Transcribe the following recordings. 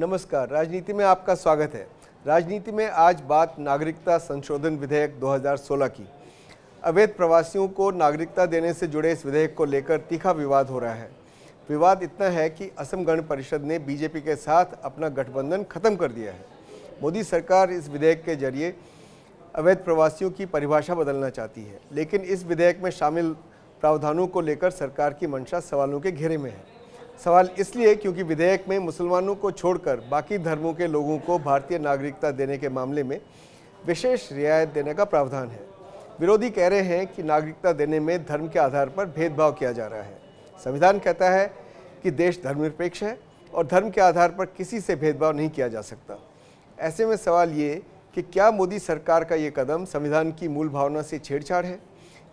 नमस्कार, राजनीति में आपका स्वागत है। राजनीति में आज बात नागरिकता संशोधन विधेयक 2016 की। अवैध प्रवासियों को नागरिकता देने से जुड़े इस विधेयक को लेकर तीखा विवाद हो रहा है। विवाद इतना है कि असम गण परिषद ने बीजेपी के साथ अपना गठबंधन खत्म कर दिया है। मोदी सरकार इस विधेयक के जरिए अवैध प्रवासियों की परिभाषा बदलना चाहती है, लेकिन इस विधेयक में शामिल प्रावधानों को लेकर सरकार की मंशा सवालों के घेरे में है। सवाल इसलिए क्योंकि विधेयक में मुसलमानों को छोड़कर बाकी धर्मों के लोगों को भारतीय नागरिकता देने के मामले में विशेष रियायत देने का प्रावधान है। विरोधी कह रहे हैं कि नागरिकता देने में धर्म के आधार पर भेदभाव किया जा रहा है। संविधान कहता है कि देश धर्मनिरपेक्ष है और धर्म के आधार पर किसी से भेदभाव नहीं किया जा सकता। ऐसे में सवाल ये कि क्या मोदी सरकार का ये कदम संविधान की मूल भावना से छेड़छाड़ है?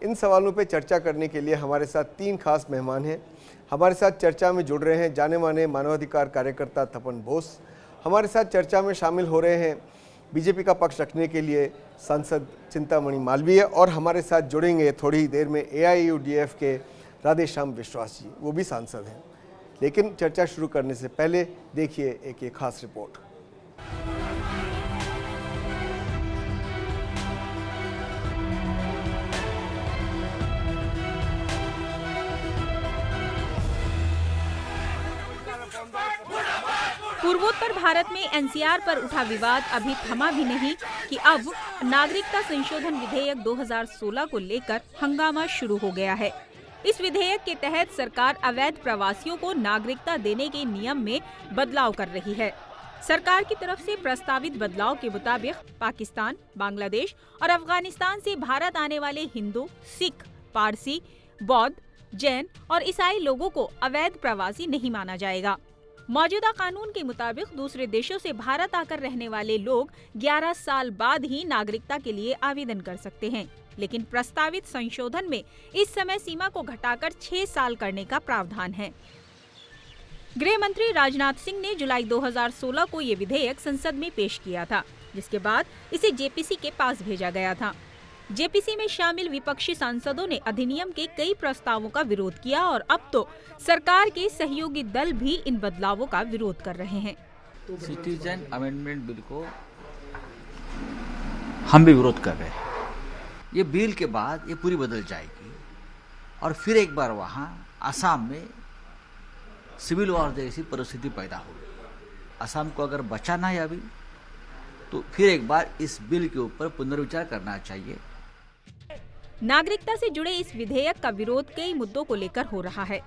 इन सवालों पर चर्चा करने के लिए हमारे साथ 3 खास मेहमान हैं। हमारे साथ चर्चा में जुड़ रहे हैं जाने माने मानवाधिकार कार्यकर्ता तपन बोस। हमारे साथ चर्चा में शामिल हो रहे हैं बीजेपी का पक्ष रखने के लिए सांसद चिंतामणि मालवीय, और हमारे साथ जुड़ेंगे थोड़ी ही देर में AIUDF के राधेश्याम विश्वास जी, वो भी सांसद हैं। लेकिन चर्चा शुरू करने से पहले देखिए एक खास रिपोर्ट। पूर्वोत्तर भारत में NCR पर उठा विवाद अभी थमा भी नहीं कि अब नागरिकता संशोधन विधेयक 2016 को लेकर हंगामा शुरू हो गया है। इस विधेयक के तहत सरकार अवैध प्रवासियों को नागरिकता देने के नियम में बदलाव कर रही है। सरकार की तरफ से प्रस्तावित बदलाव के मुताबिक पाकिस्तान, बांग्लादेश और अफगानिस्तान से भारत आने वाले हिंदू, सिख, पारसी, बौद्ध, जैन और ईसाई लोगों को अवैध प्रवासी नहीं माना जाएगा। मौजूदा कानून के मुताबिक दूसरे देशों से भारत आकर रहने वाले लोग 11 साल बाद ही नागरिकता के लिए आवेदन कर सकते हैं, लेकिन प्रस्तावित संशोधन में इस समय सीमा को घटाकर 6 साल करने का प्रावधान है। गृह मंत्री राजनाथ सिंह ने जुलाई 2016 को ये विधेयक संसद में पेश किया था, जिसके बाद इसे JPC के पास भेजा गया था। JPC में शामिल विपक्षी सांसदों ने अधिनियम के कई प्रस्तावों का विरोध किया और अब तो सरकार के सहयोगी दल भी इन बदलावों का विरोध कर रहे हैं। सिटीजन अमेंडमेंट बिल को हम भी विरोध कर रहे हैं। ये बिल के बाद ये पूरी बदल जाएगी और फिर एक बार वहाँ असम में सिविल वॉर जैसी परिस्थिति पैदा होगी। असम को अगर बचाना है अभी, तो फिर एक बार इस बिल के ऊपर पुनर्विचार करना चाहिए। नागरिकता से जुड़े इस विधेयक का विरोध कई मुद्दों को लेकर हो रहा है।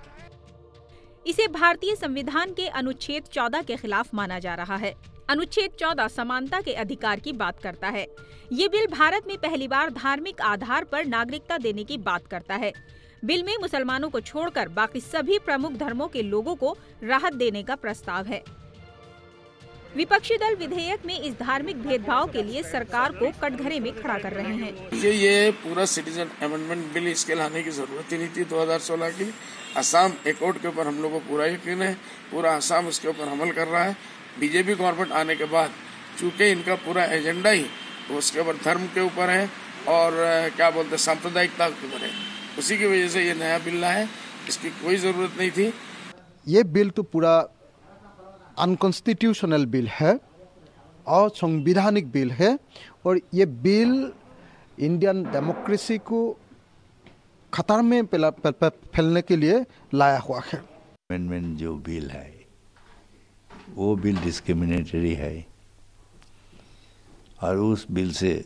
इसे भारतीय संविधान के अनुच्छेद 14 के खिलाफ माना जा रहा है। अनुच्छेद 14 समानता के अधिकार की बात करता है। ये बिल भारत में पहली बार धार्मिक आधार पर नागरिकता देने की बात करता है। बिल में मुसलमानों को छोड़कर बाकी सभी प्रमुख धर्मों के लोगों को राहत देने का प्रस्ताव है। विपक्षी दल विधेयक में इस धार्मिक भेदभाव के लिए सरकार को कटघरे में खड़ा कर रहे हैं। ये पूरा सिटीजन अमेंडमेंट बिल इसके लाने की जरूरत ही नहीं थी 2016 की। असम एकॉर्ड के ऊपर हम लोगों को पूरा यकीन है, पूरा असम इसके ऊपर अमल कर रहा है। बीजेपी गवर्नमेंट आने के बाद चूंकि इनका पूरा एजेंडा ही उसके ऊपर धर्म के ऊपर है और क्या बोलते हैं सांप्रदायिकता के ऊपर है, उसी की वजह से ये नया बिल लाया है। इसकी कोई जरूरत नहीं थी। ये बिल तो पूरा अनकॉन्स्टिट्यूशनल बिल है और संवैधानिक बिल है, और ये बिल इंडियन डेमोक्रेसी को खतरे में फैलने के लिए लाया हुआ है। अमेंडमेंट जो बिल है वो बिल डिस्क्रिमिनेटरी है, और उस बिल से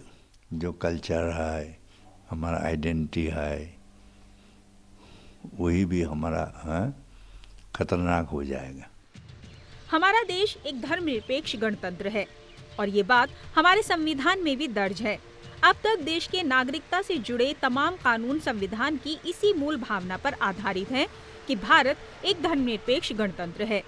जो कल्चर है, हमारा आइडेंटिटी है, वही भी हमारा खतरनाक हो जाएगा। हमारा देश एक धर्मनिरपेक्ष गणतंत्र है और ये बात हमारे संविधान में भी दर्ज है। अब तक देश के नागरिकता से जुड़े तमाम कानून संविधान की इसी मूल भावना पर आधारित हैं कि भारत एक धर्मनिरपेक्ष गणतंत्र है।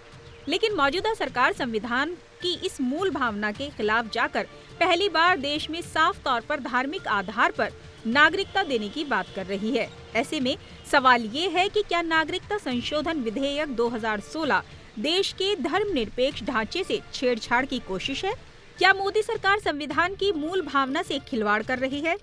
लेकिन मौजूदा सरकार संविधान की इस मूल भावना के खिलाफ जाकर पहली बार देश में साफ तौर पर धार्मिक आधार पर नागरिकता देने की बात कर रही है। ऐसे में सवाल ये है कि क्या नागरिकता संशोधन विधेयक 2016 देश के धर्मनिरपेक्ष ढांचे से छेड़छाड़ की कोशिश है? क्या मोदी सरकार संविधान की मूल भावना से खिलवाड़ कर रही है?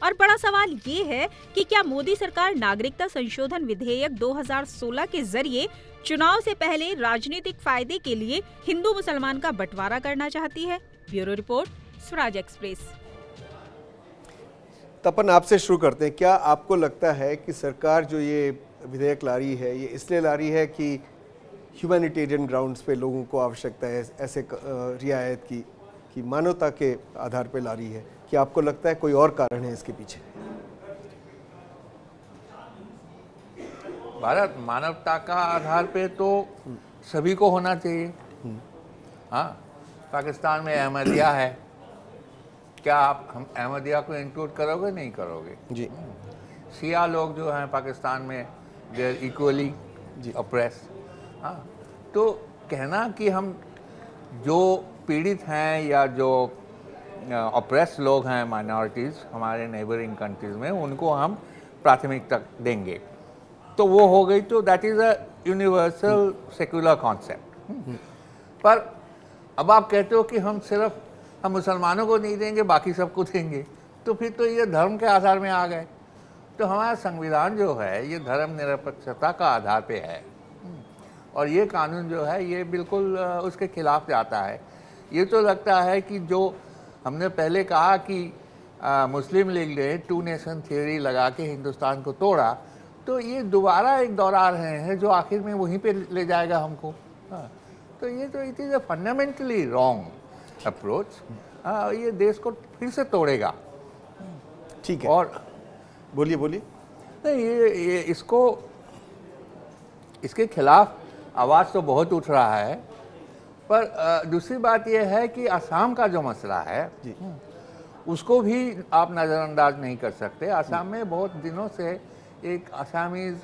और बड़ा सवाल ये है कि क्या मोदी सरकार नागरिकता संशोधन विधेयक 2016 के जरिए चुनाव से पहले राजनीतिक फायदे के लिए हिंदू मुसलमान का बंटवारा करना चाहती है? Bureau report, Swaraj Express. Tapan, आपसे शुरू करते हैं। क्या आपको लगता है कि सरकार जो ये विधेयक ला रही है, ये इसलिए ला रही है कि ह्यूमैनिटेरियन ग्राउंड्स पे लोगों को आवश्यकता है ऐसे रियायत की, कि मानवता के आधार पे ला रही है? क्या आपको लगता है कोई और कारण है इसके पीछे? भारत मानवता का आधार पे तो सभी को होना चाहिए। हाँ, पाकिस्तान में अहमदिया है, क्या आप हम अहमदिया को इंक्लूड करोगे? नहीं करोगे जी। शिया लोग जो हैं पाकिस्तान में, दे आर इक्वली ऑप्रेस। हाँ, तो कहना कि हम जो पीड़ित हैं या जो ऑप्रेस लोग हैं, माइनॉरिटीज़ हमारे नेबरिंग कंट्रीज़ में, उनको हम प्राथमिकता देंगे, तो वो हो गई। तो that is a universal secular concept. पर अब आप कहते हो कि हम सिर्फ हम मुसलमानों को नहीं देंगे, बाकी सबको देंगे, तो फिर तो ये धर्म के आधार में आ गए। तो हमारा संविधान जो है ये धर्मनिरपेक्षता का आधार पे है, और ये कानून जो है ये बिल्कुल उसके खिलाफ जाता है। ये तो लगता है कि जो हमने पहले कहा कि मुस्लिम लीग ने 2 नेशन थ्योरी लगा के हिंदुस्तान को तोड़ा, तो ये दोबारा एक दोहरा रहे हैं जो आखिर में वहीं पे ले जाएगा हमको। हाँ, तो ये तो it is a fundamentally wrong approach. हाँ, ये देश को फिर से तोड़ेगा। ठीक है, और बोलिए बोलिए। नहीं, ये इसके खिलाफ आवाज़ तो बहुत उठ रहा है, पर दूसरी बात यह है कि असम का जो मसला है उसको भी आप नज़रअंदाज नहीं कर सकते। असम में बहुत दिनों से एक Assamese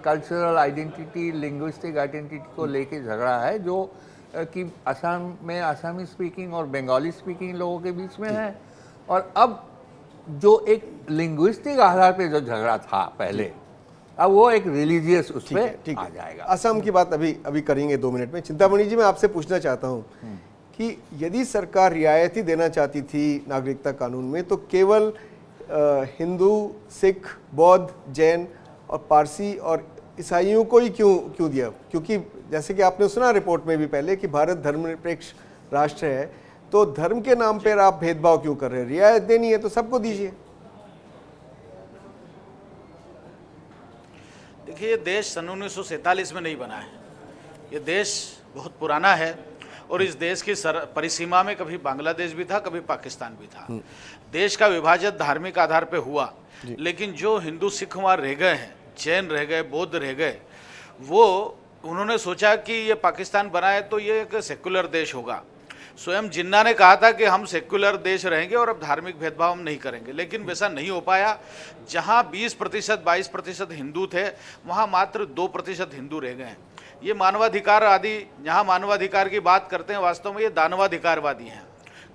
cultural identity, linguistic identity को लेके झगड़ा है, जो कि असम में असमी स्पीकिंग और बंगाली स्पीकिंग लोगों के बीच में है। और अब जो एक लिंग्विस्टिक आधार पे जो झगड़ा था पहले, अब वो एक रिलीजियस उस पे आ जाएगा। असम की बात अभी करेंगे 2 मिनट में। चिंतामणि जी, मैं आपसे पूछना चाहता हूँ कि यदि सरकार रियायती देना चाहती थी नागरिकता कानून में, तो केवल हिंदू, सिख, बौद्ध, जैन और पारसी और ईसाइयों को ही क्यों दिया? क्योंकि जैसे कि आपने सुना रिपोर्ट में भी पहले कि भारत धर्मनिरपेक्ष राष्ट्र है, तो धर्म के नाम पर आप भेदभाव क्यों कर रहे हैं? रियायत देनी है तो सबको दीजिए। देखिए, ये देश सन 1947 में नहीं बना है। ये देश बहुत पुराना है, और इस देश की परिसीमा में कभी बांग्लादेश भी था, कभी पाकिस्तान भी था। देश का विभाजन धार्मिक आधार पे हुआ, लेकिन जो हिंदू सिख वहाँ रह गए हैं, जैन रह गए, बौद्ध रह गए, वो उन्होंने सोचा कि ये पाकिस्तान बना है तो ये एक सेक्युलर देश होगा। स्वयं जिन्ना ने कहा था कि हम सेक्युलर देश रहेंगे और अब धार्मिक भेदभाव हम नहीं करेंगे, लेकिन वैसा नहीं हो पाया। जहां 20%, 22% हिंदू थे, वहां मात्र 2% हिंदू रह गए हैं। ये मानवाधिकार आदि, यहाँ मानवाधिकार की बात करते हैं, वास्तव में ये दानवाधिकारवादी हैं,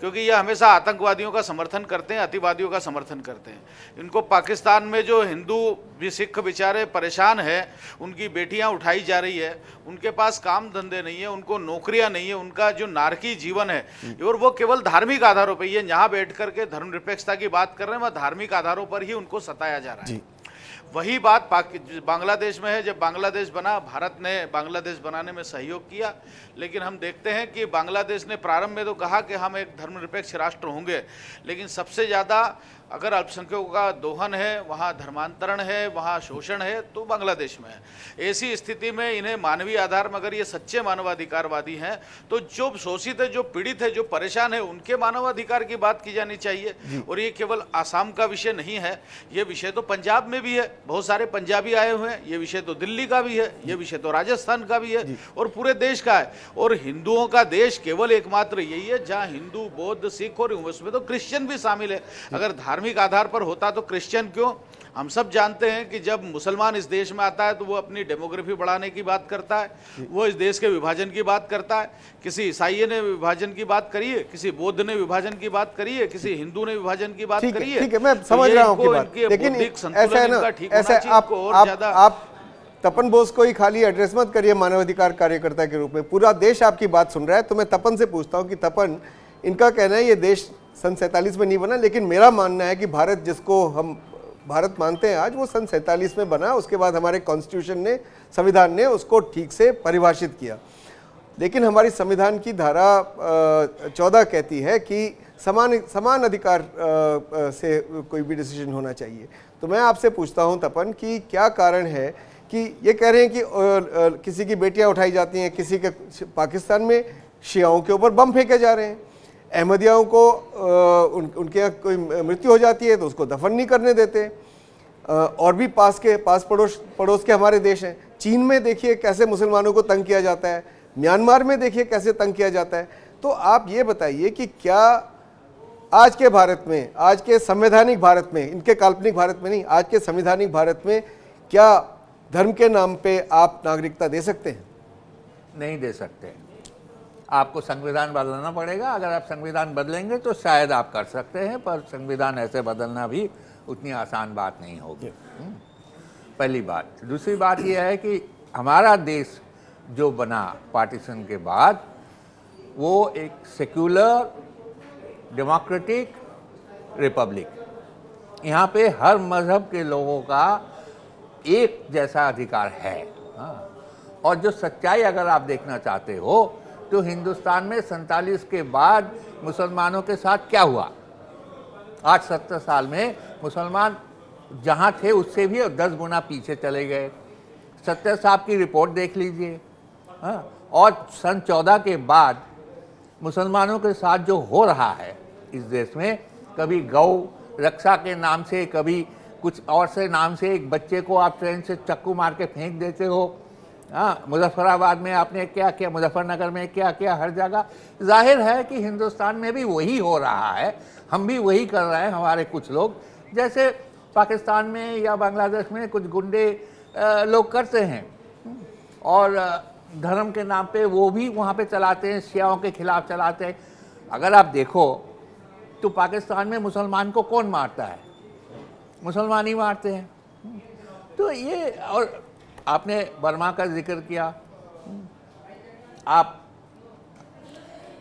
क्योंकि ये हमेशा आतंकवादियों का समर्थन करते हैं, अतिवादियों का समर्थन करते हैं। इनको पाकिस्तान में जो हिंदू भी सिख बेचारे परेशान हैं, उनकी बेटियां उठाई जा रही है, उनके पास काम धंधे नहीं है, उनको नौकरियां नहीं है, उनका जो नारकी जीवन है, और वो केवल धार्मिक आधारों पर, ये यहाँ बैठ करके धर्मनिरपेक्षता की बात कर रहे हैं, वह धार्मिक आधारों पर ही उनको सताया जा रहा है। वही बात बांग्लादेश में है। जब बांग्लादेश बना, भारत ने बांग्लादेश बनाने में सहयोग किया, लेकिन हम देखते हैं कि बांग्लादेश ने प्रारंभ में तो कहा कि हम एक धर्मनिरपेक्ष राष्ट्र होंगे, लेकिन सबसे ज़्यादा अगर अल्पसंख्यकों का दोहन है, वहाँ धर्मांतरण है, वहाँ शोषण है, तो बांग्लादेश में है। ऐसी स्थिति में इन्हें मानवीय आधार में, अगर ये सच्चे मानवाधिकारवादी हैं, तो जो शोषित है, जो पीड़ित है, जो परेशान है, उनके मानवाधिकार की बात की जानी चाहिए। और ये केवल आसाम का विषय नहीं है, ये विषय तो पंजाब में भी है, बहुत सारे पंजाबी आए हुए हैं, ये विषय तो दिल्ली का भी है, ये विषय तो राजस्थान का भी है, और पूरे देश का है। और हिंदुओं का देश केवल एकमात्र यही है जहाँ हिंदू, बौद्ध, सिख, और उसमें तो क्रिश्चियन भी शामिल है। अगर धार्मिक आधार पर होता तो क्रिश्चियन क्यों? हम सब जानते हैं कि जब मुसलमान इस देश में आता है तो वो अपनी डेमोग्राफी बढ़ाने की बात करता है, वो इस देश के विभाजन की बात करता है। किसी ईसाई ने विभाजन की बात करी है, किसी बौद्ध ने विभाजन की बात करी है, किसी हिंदू ने विभाजन की बात करी है। ठीक है, मैं समझ रहा हूं आपकी बात, लेकिन ऐसा है ना, ऐसे आप तपन बोस को ही खाली एड्रेस मत करिए मानवाधिकार कार्यकर्ता के रूप में, पूरा देश आपकी बात सुन रहा है। तो मैं तपन से पूछता हूं कि तपन, इनका कहना है ये देश सन 47 में नहीं बना, लेकिन मेरा मानना है कि भारत जिसको हम भारत मानते हैं आज, वो सन 47 में बना। उसके बाद हमारे कॉन्स्टिट्यूशन ने, संविधान ने उसको ठीक से परिभाषित किया। लेकिन हमारी संविधान की धारा 14 कहती है कि समान अधिकार से कोई भी डिसीजन होना चाहिए। तो मैं आपसे पूछता हूं तपन कि क्या कारण है कि ये कह रहे हैं कि किसी की बेटियां उठाई जाती हैं, किसी के पाकिस्तान में शियाओं के ऊपर बम फेंके जा रहे हैं, अहमदियाओं को उनके यहाँ कोई मृत्यु हो जाती है तो उसको दफन नहीं करने देते। और भी पास पड़ोस के हमारे देश हैं। चीन में देखिए कैसे मुसलमानों को तंग किया जाता है, म्यांमार में देखिए कैसे तंग किया जाता है। तो आप ये बताइए कि क्या आज के भारत में, आज के संवैधानिक भारत में, इनके काल्पनिक भारत में नहीं, आज के संवैधानिक भारत में क्या धर्म के नाम पे आप नागरिकता दे सकते हैं? नहीं दे सकते। आपको संविधान बदलना पड़ेगा। अगर आप संविधान बदलेंगे तो शायद आप कर सकते हैं, पर संविधान ऐसे बदलना भी उतनी आसान बात नहीं होगी। पहली बात। दूसरी बात यह है कि हमारा देश जो बना पार्टीशन के बाद, वो एक सेक्युलर डेमोक्रेटिक रिपब्लिक। यहाँ पे हर मज़हब के लोगों का एक जैसा अधिकार है। और जो सच्चाई अगर आप देखना चाहते हो तो हिंदुस्तान में 47 के बाद मुसलमानों के साथ क्या हुआ। आज 70 साल में मुसलमान जहाँ थे उससे भी 10 गुना पीछे चले गए। सत्तर साहब की रिपोर्ट देख लीजिए। और सन 14 के बाद मुसलमानों के साथ जो हो रहा है इस देश में, कभी गौ रक्षा के नाम से, कभी कुछ और से नाम से एक बच्चे को आप ट्रेन से चक्कू मार के फेंक देते हो। मुजफ्फराबाद में आपने क्या किया, मुजफ्फरनगर में क्या किया, हर जगह। जाहिर है कि हिंदुस्तान में भी वही हो रहा है, हम भी वही कर रहे हैं। हमारे कुछ लोग, जैसे पाकिस्तान में या बांग्लादेश में कुछ गुंडे लोग करते हैं, और धर्म के नाम पे वो भी वहाँ पे चलाते हैं, शियाओं के खिलाफ चलाते हैं। अगर आप देखो तो पाकिस्तान में मुसलमान को कौन मारता है? मुसलमान ही मारते हैं। तो ये, और आपने बर्मा का जिक्र किया, आप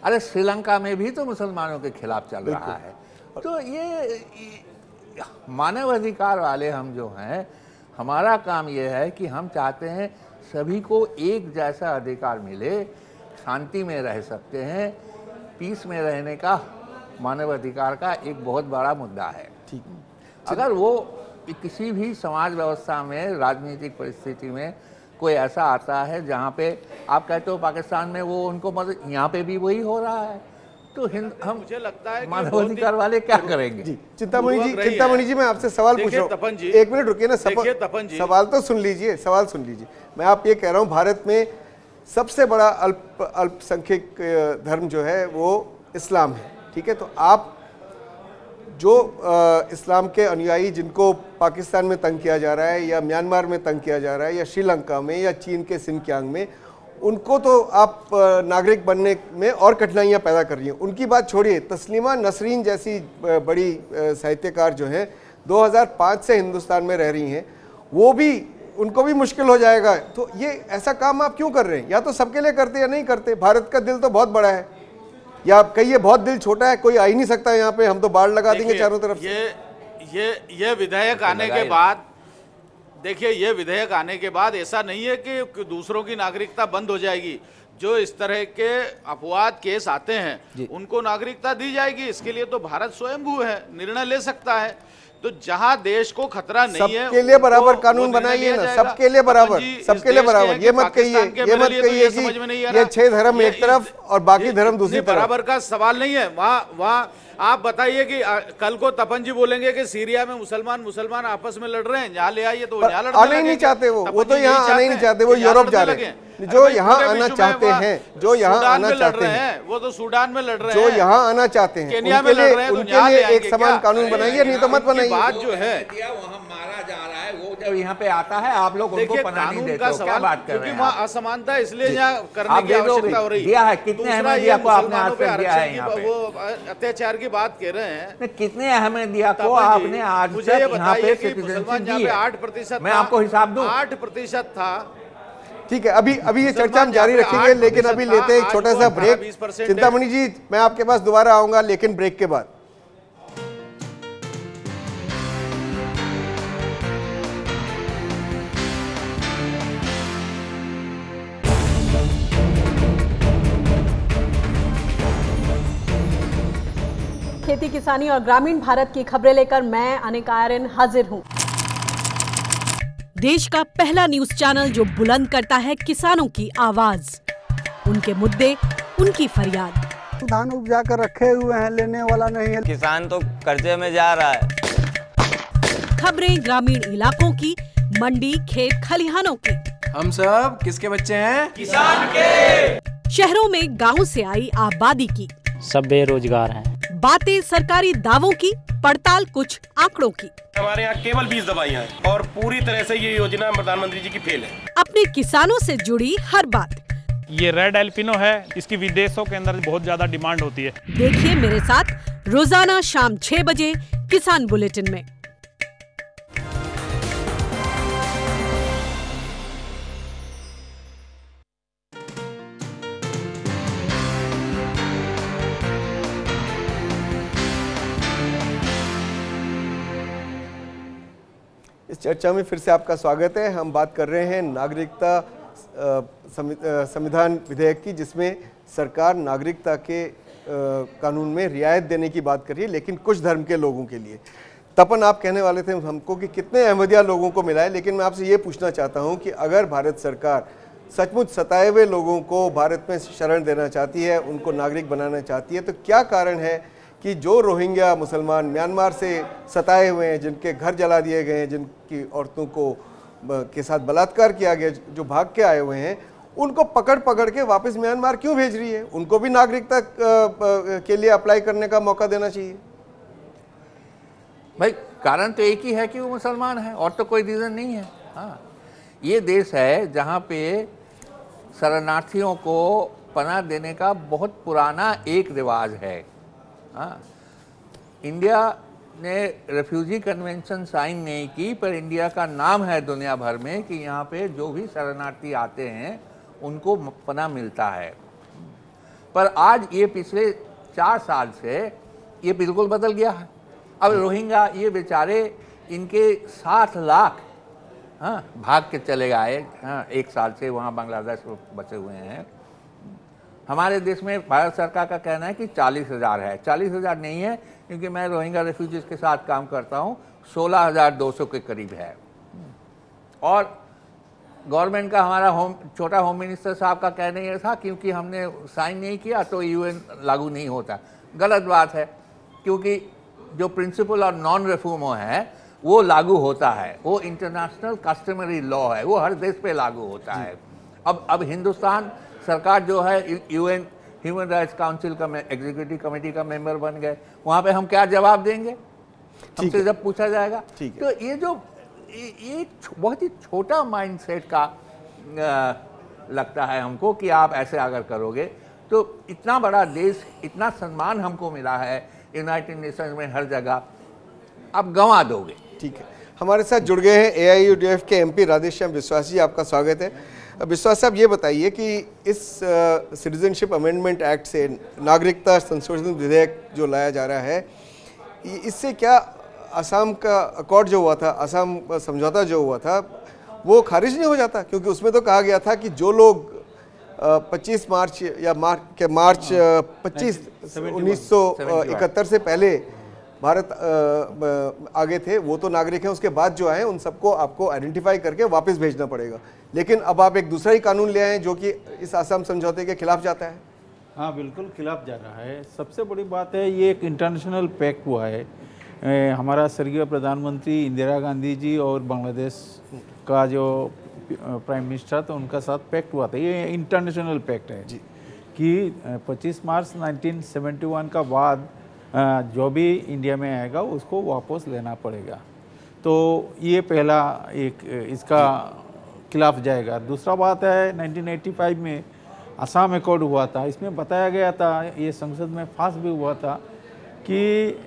अरे श्रीलंका में भी तो मुसलमानों के खिलाफ चल रहा है। तो ये मानव अधिकार वाले हम जो हैं, हमारा काम ये है कि हम चाहते हैं सभी को एक जैसा अधिकार मिले, शांति में रह सकते हैं। पीस में रहने का मानव अधिकार का एक बहुत बड़ा मुद्दा है। ठीक। अगर वो किसी भी समाज व्यवस्था में, राजनीतिक परिस्थिति में कोई ऐसा आता है जहाँ पे आप कहते हो पाकिस्तान में वो उनको मदद, यहाँ पे भी वही हो रहा है, तो हम, मुझे लगता है मानव अधिकार वाले क्या करेंगे? चिंतामणि जी मैं आपसे सवाल पूछ रहा हूँ। एक मिनट रुकिए ना, सवाल तो सुन लीजिए, सवाल सुन लीजिए। मैं आप ये कह रहा हूँ, भारत में सबसे बड़ा अल्पसंख्यक धर्म जो है वो इस्लाम है, ठीक है? तो आप जो इस्लाम के अनुयायी जिनको पाकिस्तान में तंग किया जा रहा है, या म्यांमार में तंग किया जा रहा है, या श्रीलंका में, या चीन के सिनकियांग में, उनको तो आप नागरिक बनने में और कठिनाइयां पैदा कर रही हैं। उनकी बात छोड़िए, तस्लीमा नसरीन जैसी बड़ी साहित्यकार जो हैं 2005 से हिंदुस्तान में रह रही हैं, वो भी, उनको भी मुश्किल हो जाएगा। तो ये ऐसा काम आप क्यों कर रहे हैं? या तो सबके लिए करते या नहीं करते। भारत का दिल तो बहुत बड़ा है, या आप कहिए बहुत दिल छोटा है, कोई आ ही नहीं सकता यहाँ पे, हम तो बाढ़ लगा देंगे चारों तरफ से। ये विधेयक आने के बाद, देखिए ये विधेयक आने के बाद ऐसा नहीं है कि दूसरों की नागरिकता बंद हो जाएगी। जो इस तरह के अपवाद केस आते हैं उनको नागरिकता दी जाएगी। इसके लिए तो भारत स्वयंभू है, निर्णय ले सकता है। तो जहां देश को खतरा नहीं है, सबके लिए बराबर कानून बनाइए ना, सबके लिए बराबर, सबके लिए बराबर। ये मत कहिए कि ये 6 धर्म एक तरफ और बाकी धर्म दूसरी तरफ। बराबर का सवाल नहीं है। वहाँ आप बताइए कि कल को तपन जी बोलेंगे कि सीरिया में मुसलमान आपस में लड़ रहे हैं, यहाँ ले आइए, तो यहाँ लड़ने आना ही नहीं चाहते वो तो यहाँ आना ही नहीं चाहते, वो यूरोप जा रहे हैं। जो यहाँ आना चाहते हैं, जो यहाँ आना चाहते हैं, वो तो सूडान में लड़ रहे हैं। जो यहाँ आना चाहते हैं, उनके लिए एक समान कानून बनाइए, नहीं तो मत बनाइए। बात जो है वहाँ मारा जा रहा है, वो जब यहाँ पे आता है आप लोग उनको पनाह नहीं देते हो, क्या बात कर रहे हैं? वहाँ असमानता इसलिए यहाँ करने की आवश्यकता हो रही है। दिया है, कितने अहमदिया को आपने आज तक दिया है यहाँ पे? वो अत्याचार की बात कह रहे हैं। कितने अहमदिया को आपने आज तक यहाँ पे सिटीजनशिप दी है? 8% मैं आपको हिसाब दूं, 8% था। ठीक है, अभी ये चर्चा हम जारी रखेंगे, लेकिन अभी लेते हैं एक छोटा सा ब्रेक। चिंतामणि जी, मैं आपके पास दोबारा आऊंगा, लेकिन ब्रेक के बाद। खेती किसानी और ग्रामीण भारत की खबरें लेकर मैं अनिका आर्यन हाजिर हूं। देश का पहला न्यूज चैनल जो बुलंद करता है किसानों की आवाज, उनके मुद्दे, उनकी फरियाद। धान उपजा कर रखे हुए हैं, लेने वाला नहीं है। किसान तो कर्जे में जा रहा है। खबरें ग्रामीण इलाकों की, मंडी, खेत खलिहानों की। हम सब किसके बच्चे हैं? किसान के। शहरों में गांव से आई आबादी की। सब बेरोजगार हैं। बातें सरकारी दावों की, पड़ताल कुछ आंकड़ों की। हमारे यहाँ केवल 20 दवाइयाँ हैं और पूरी तरह से ये योजना प्रधानमंत्री जी की फेल है। अपने किसानों से जुड़ी हर बात। ये रेड एल्पिनो है, इसकी विदेशों के अंदर बहुत ज्यादा डिमांड होती है। देखिए मेरे साथ रोजाना शाम 6 बजे किसान बुलेटिन में। इस चर्चा में फिर से आपका स्वागत है। हम बात कर रहे हैं नागरिकता संविधान विधेयक की, जिसमें सरकार नागरिकता के कानून में रियायत देने की बात कर रही है, लेकिन कुछ धर्म के लोगों के लिए। तपन, आप कहने वाले थे हमको कि कितने अहमदिया लोगों को मिला है, लेकिन मैं आपसे ये पूछना चाहता हूँ कि अगर भारत सरकार सचमुच सताए हुए लोगों को भारत में शरण देना चाहती है, उनको नागरिक बनाना चाहती है, तो क्या कारण है कि जो रोहिंग्या मुसलमान म्यांमार से सताए हुए हैं, जिनके घर जला दिए गए हैं, जिनकी औरतों को के साथ बलात्कार किया गया, जो भाग के आए हुए हैं, उनको पकड़ के वापस म्यांमार क्यों भेज रही है? उनको भी नागरिकता के लिए अप्लाई करने का मौका देना चाहिए। भाई कारण तो एक ही है कि वो मुसलमान है, और तो कोई रीज़न नहीं है। हाँ, ये देश है जहाँ पे शरणार्थियों को पनाह देने का बहुत पुराना एक रिवाज है। हाँ, इंडिया ने रेफ्यूजी कन्वेंशन साइन नहीं की, पर इंडिया का नाम है दुनिया भर में कि यहाँ पे जो भी शरणार्थी आते हैं उनको पनाह मिलता है। पर आज ये पिछले 4 साल से ये बिल्कुल बदल गया है। अब रोहिंग्या ये बेचारे, इनके 7 लाख हाँ भाग के चले गए। हाँ, 1 साल से वहाँ बांग्लादेश में बचे हुए हैं। हमारे देश में भारत सरकार का कहना है कि 40,000 है। 40,000 नहीं है, क्योंकि मैं रोहिंग्या रेफ्यूजीज के साथ काम करता हूँ, 16,200 के करीब है। और गवर्नमेंट का, हमारा छोटा होम मिनिस्टर साहब का कहना ये था, क्योंकि हमने साइन नहीं किया तो यूएन लागू नहीं होता। गलत बात है, क्योंकि जो प्रिंसिपल और नॉन रिफॉर्मो है वो लागू होता है। वो इंटरनेशनल कस्टमरी लॉ है, वो हर देश पे लागू होता है। अब हिंदुस्तान सरकार जो है यूएन ह्यूमन राइट्स काउंसिल का एग्जीक्यूटिव कमेटी का मेंबर बन गए, वहाँ पे हम क्या जवाब देंगे? हमसे जब पूछा जाएगा। तो ये जो ये बहुत ही छोटा माइंडसेट का लगता है हमको कि आप ऐसे अगर करोगे तो इतना बड़ा देश, इतना सम्मान हमको मिला है यूनाइटेड नेशंस में हर जगह, आप गंवा दोगे। ठीक है, हमारे साथ जुड़ गए हैं AIUDF के MP राधेश्याम विश्वास जी, आपका स्वागत है। विश्वास साहब, ये बताइए कि इस सिटीजनशिप अमेंडमेंट एक्ट से, नागरिकता संशोधन विधेयक जो लाया जा रहा है, इससे क्या असम का अकॉर्ड जो हुआ था, असम समझौता जो हुआ था, वो खारिज नहीं हो जाता? क्योंकि उसमें तो कहा गया था कि जो लोग 25 मार्च या मार्च 25 1971 से पहले भारत आगे थे, वो तो नागरिक हैं। उसके बाद जो आए उन सबको आपको आइडेंटिफाई करके वापस भेजना पड़ेगा। लेकिन अब आप एक दूसरा ही कानून ले आए जो कि इस असम समझौते के खिलाफ जाता है। हाँ, बिल्कुल खिलाफ जा रहा है। सबसे बड़ी बात है, ये एक इंटरनेशनल पैक्ट हुआ है। हमारा स्वर्गीय प्रधानमंत्री इंदिरा गांधी जी और बांग्लादेश का जो प्राइम मिनिस्टर था, उनका साथ पैक्ट हुआ था। ये इंटरनेशनल पैक्ट है जी, कि 25 मार्च 1971 का बाद जो भी इंडिया में आएगा उसको वापस लेना पड़ेगा। तो ये पहला एक इसका खिलाफ जाएगा। दूसरा बात है, 1985 में असम अकॉर्ड हुआ था। इसमें बताया गया था, ये संसद में पास भी हुआ था, कि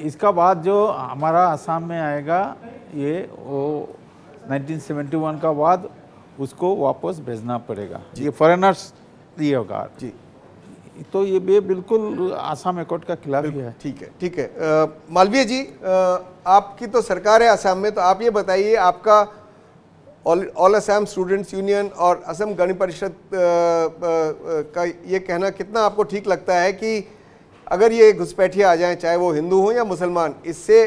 इसका बाद जो हमारा असम में आएगा, ये वो 1971 का बाद उसको वापस भेजना पड़ेगा। ये फॉरेनर्स ये होगा जी। तो ये बिल्कुल आसाम एकॉर्ड का खिलाफ ही है। ठीक है मालवीय जी, आपकी तो सरकार है आसाम में, तो आप ये बताइए, आपका ऑल असम स्टूडेंट्स यूनियन और असम गण परिषद का ये कहना कितना आपको ठीक लगता है कि अगर ये घुसपैठिए आ जाएं, चाहे वो हिंदू हों या मुसलमान, इससे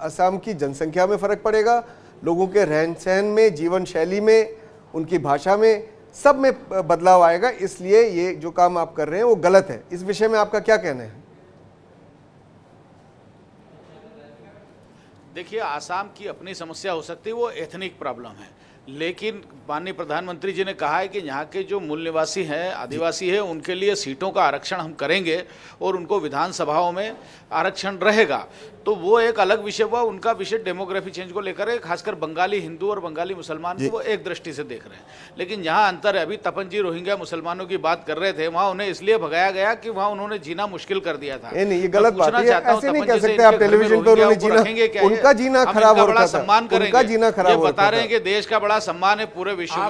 असम की जनसंख्या में फ़र्क पड़ेगा, लोगों के रहन सहन में, जीवन शैली में, उनकी भाषा में, सब में बदलाव आएगा, इसलिए ये जो काम आप कर रहे हैं वो गलत है। इस विषय में आपका क्या कहना है? देखिए, आसाम की अपनी समस्या हो सकती है, वो एथनिक प्रॉब्लम है, लेकिन माननीय प्रधानमंत्री जी ने कहा है कि यहाँ के जो मूल निवासी हैं, आदिवासी हैं, उनके लिए सीटों का आरक्षण हम करेंगे और उनको विधानसभाओं में आरक्षण रहेगा। तो वो एक अलग विषय हुआ, उनका विषय डेमोग्राफी चेंज को लेकर है, खासकर बंगाली हिंदू और बंगाली मुसलमान को वो एक दृष्टि से देख रहे हैं। लेकिन यहाँ अंतर है, अभी तपन जी रोहिंग्या मुसलमानों की बात कर रहे थे, वहाँ उन्हें इसलिए भगाया गया कि वहाँ उन्होंने जीना मुश्किल कर दिया था। नहीं, ये गलत बात है, ऐसे नहीं कह सकते आप। टेलीविजन पर उन्होंने जीना, उनका जीना खराब हो रहा था, सम्मान करेंगे, जीना खराब हो रहा था। बता रहे हैं कि देश का बड़ा सम्मान है पूरे विश्व में।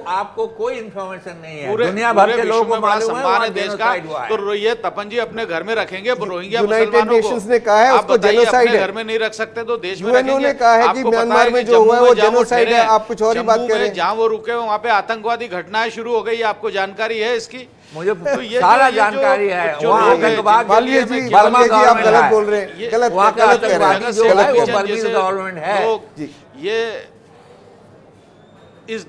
आपको कोई इंफॉर्मेशन नहीं है, दुनिया भर के लोगों को बड़ा सम्मान है देश का। तो ये तपन जी अपने घर में रखेंगे रोहिंग्या मुसलमानों को, ने कहा है उसको जेनोसाइड है, घर में नहीं रख सकते तो देश में उन्होंने कहा है कि म्यांमार में जो हुआ है वो जेनोसाइड है। आप कुछ और ही बात कर रहे हैं। जहां वो रुके हुए वहां पे आतंकवादी घटनाएं शुरू हो गई, आपको जानकारी है इसकी? मुझे तो ये सारा जानकारी है। आतंकवाद जी आप गलत बोल रहे हैं, गलत गवर्नमेंट है जी। ये इस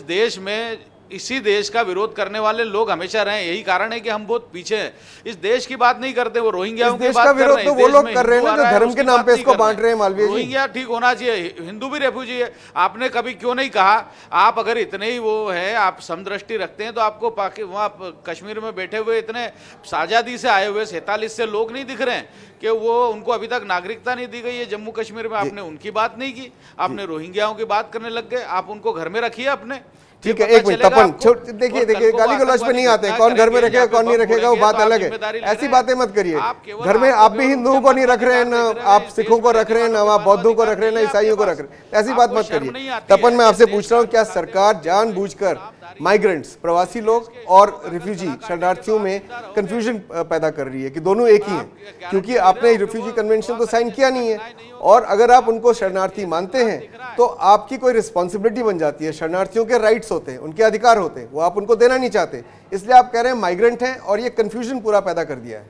देश में इसी देश का विरोध करने वाले लोग हमेशा रहे, यही कारण है कि हम बहुत पीछे हैं। इस देश की बात नहीं करते, वो रोहिंग्याओं की बात कर रहे हैं। तो वो लोग कर रहे हैं ना जो धर्म के नाम पे इसको बांट रहे हैं। मालवीय जी, रोहिंग्या ठीक होना चाहिए, हिंदू भी रेफ्यूजी है। आपने कभी क्यों नहीं कहा, आप अगर इतने ही वो है, आप समदृष्टि रखते हैं, तो आपको वहाँ कश्मीर में बैठे हुए इतने आजादी से आए हुए 47 से लोग नहीं दिख रहे हैं कि वो उनको अभी तक नागरिकता नहीं दी गई है जम्मू कश्मीर में? आपने उनकी बात नहीं की, आपने रोहिंग्याओं की बात करने लग गए। आप उनको घर में रखिए अपने। ठीक है, एक मिनट तपन, देखिए गाली गलौज पे नहीं आते, कौन घर में रखेगा कौन नहीं रखेगा वो बात अलग है। ऐसी बातें मत करिए। घर में आप भी हिंदुओं को नहीं रख रहे हैं, ना आप सिखों को रख रहे हैं, ना आप बौद्धों को रख रहे हैं, ना ईसाइयों को रख रहे हैं। ऐसी बात मत करिए। तपन, मैं आपसे पूछ रहा हूँ, क्या सरकार जानबूझकर माइग्रेंट्स, प्रवासी लोग और रिफ्यूजी शरणार्थियों में कंफ्यूजन पैदा कर रही है कि दोनों एक ही हैं? क्योंकि आपने रिफ्यूजी कन्वेंशन तो साइन किया नहीं है, और अगर आप उनको शरणार्थी मानते हैं तो आपकी कोई रिस्पॉन्सिबिलिटी बन जाती है। शरणार्थियों के राइट्स होते हैं, उनके अधिकार होते हैं, वो आप उनको देना नहीं चाहते, इसलिए आप कह रहे हैं माइग्रेंट हैं, और ये कंफ्यूजन पूरा पैदा कर दिया है।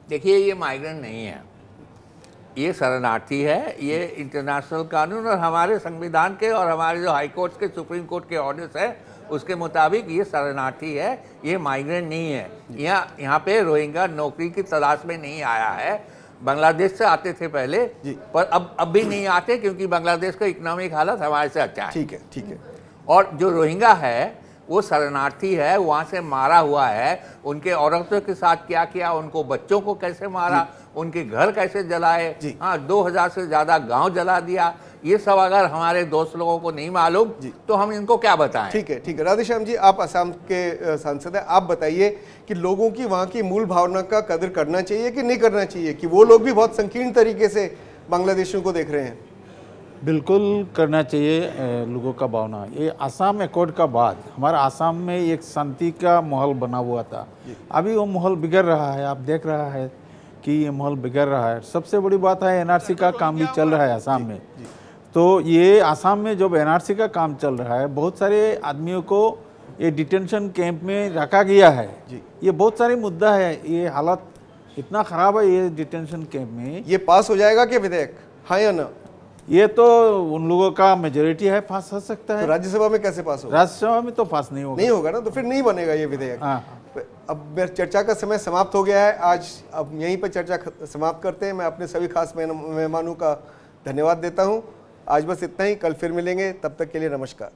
देखिए, ये माइग्रेंट नहीं है, ये शरणार्थी है। ये इंटरनेशनल कानून और हमारे संविधान के और हमारे जो हाई कोर्ट के, सुप्रीम कोर्ट के ऑर्डर्स है, उसके मुताबिक ये शरणार्थी है, ये माइग्रेंट नहीं है। यहाँ पे रोहिंग्या नौकरी की तलाश में नहीं आया है, बांग्लादेश से आते थे पहले, पर अब भी नहीं आते, क्योंकि बांग्लादेश का इकोनॉमिक हालत हमारे से अच्छा है। ठीक है, ठीक है। और जो रोहिंग्या है वो शरणार्थी है, वहाँ से मारा हुआ है। उनके औरतों के साथ क्या किया, उनको बच्चों को कैसे मारा, उनके घर कैसे जलाए, हाँ 2000 से ज़्यादा गांव जला दिया। ये सब अगर हमारे दोस्त लोगों को नहीं मालूम तो हम इनको क्या बताएं? ठीक है, ठीक है। राधेश्याम जी, आप असम के सांसद हैं, आप बताइए कि लोगों की वहाँ की मूल भावना का कदर करना चाहिए कि नहीं करना चाहिए, कि वो लोग भी बहुत संकीर्ण तरीके से बांग्लादेशियों को देख रहे हैं? बिल्कुल करना चाहिए लोगों का भावना। ये आसाम एकॉर्ड का बाद हमारा आसाम में एक शांति का माहौल बना हुआ था, अभी वो माहौल बिगड़ रहा है। आप देख रहा है कि ये माहौल बिगड़ रहा है। सबसे बड़ी बात है एनआरसी का काम भी चल रहा है आसाम में। तो ये आसाम में जब एनआरसी का काम चल रहा है, बहुत सारे आदमियों को ये डिटेंशन कैंप में रखा गया है। ये बहुत सारे मुद्दा है, ये हालत इतना ख़राब है ये डिटेंशन कैंप में। ये पास हो जाएगा क्या विधेयक, हाँ या ना? ये तो उन लोगों का मेजोरिटी है, पास हो सकता है। तो राज्यसभा में कैसे पास होगा? राज्यसभा में तो पास नहीं होगा। नहीं होगा ना, तो फिर नहीं बनेगा ये विधेयक। अब चर्चा का समय समाप्त हो गया है आज, अब यहीं पर चर्चा समाप्त करते हैं। मैं अपने सभी खास मेहमानों का धन्यवाद देता हूं। आज बस इतना ही, कल फिर मिलेंगे, तब तक के लिए नमस्कार।